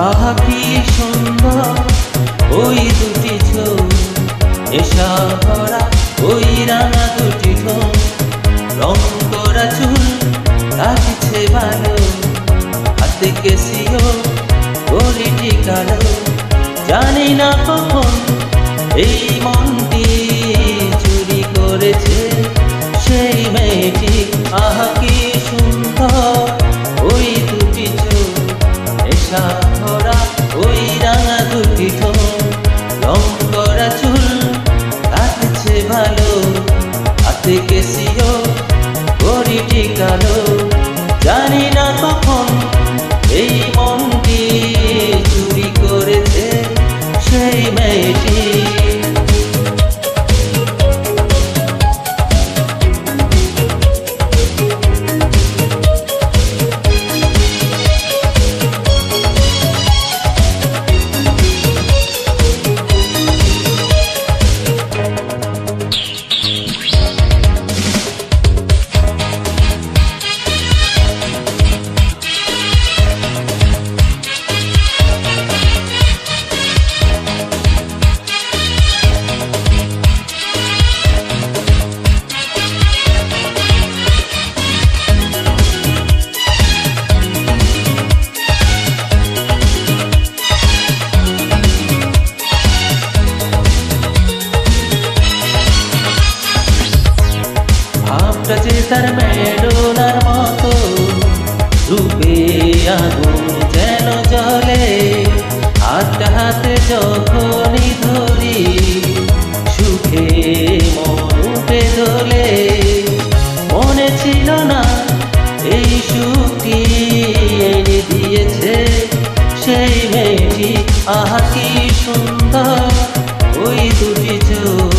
আহা কি সুন্দর ওই দুটি চোখ, নেশা ভরা ওই রাঙা দুটি ঠোঁট, রং করা চুল লাগছে ভালো, হাতে কেসিও ঘড়িটি কালো। জানি না কখন এই মনটি চুরি করেছে সেই মেয়েটি। আহা কি সুন্দর ওই দুটি চোখ, নেশা ভরা ওই রাঙা দুটি ঠোঁট, রং করা চুল লাগছে ভালো, হাতে কেসিও ঘড়িটি কালো। জানি না কখন এই মনটি চুরি করেছে সেই মেয়েটি। যে তার মেডোনার মতো রূপে আগুন যেন জ্বলে, হাতটা হাতে যখনই ধরি সুখে মন উঠে দোলে। মনে ছিল না এই সুখটি এনে দিয়েছে সেই মেয়েটি। আহা কি সুন্দর ওই দুটি চোখ,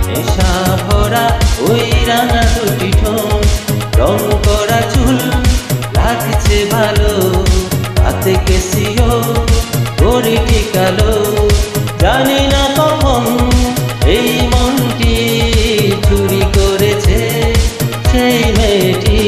নেশা ভরা ওই রাঙা দুটি ঠোঁট, রং করা চুল লাগছে ভালো, হাতে কেসিও ঘড়িটি কালো। জানি না কখন এই মনটি চুরি করেছে সেই মেয়েটি।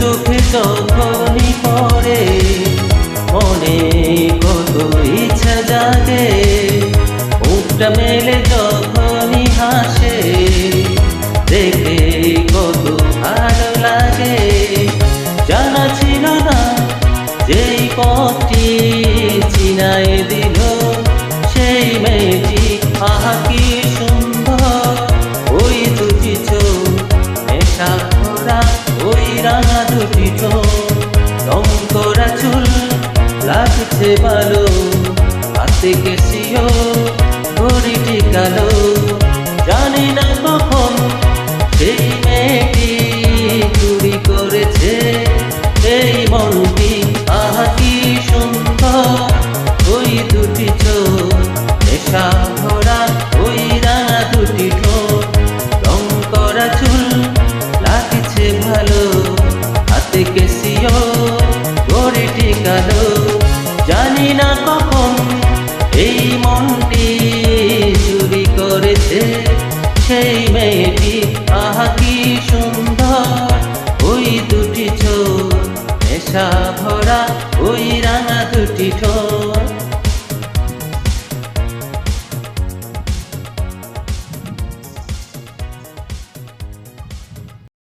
চোখে যখনই পড়ে মনে কত ইচ্ছা জাগে, মুখটা মেলে যখনই হাসে দেখে কত ভালো লাগে। জানা ছিল না যেই পথটি চিনাই দিল সেই মেয়েটি। আহা কি সুন্দর ওই দুটি চোখ, নেশা ভরা ওই রাঙা দুটি ঠোঁট, রং করা চুল লাগছে ভালো, হাতে কেসিও ঘড়িটি কালো। জানি না কখন সেই মেয়েটি চুরি করেছে এই মনটি। আহা কি সুন্দর ওই দুটি চোখ, নেশা ভরা ওই রাঙা দুটি ঠোঁট, রং করা চুল লাগছে ভালো, হাতে কেসিও ঘড়িটি কালো। জানি না কখন এই মনটি চুরি করেছে সেই মেয়েটি। আহা কি সুন্দর ওই দুটি চোখ, নেশা ভরা ওই রাঙা দুটি ঠোঁট।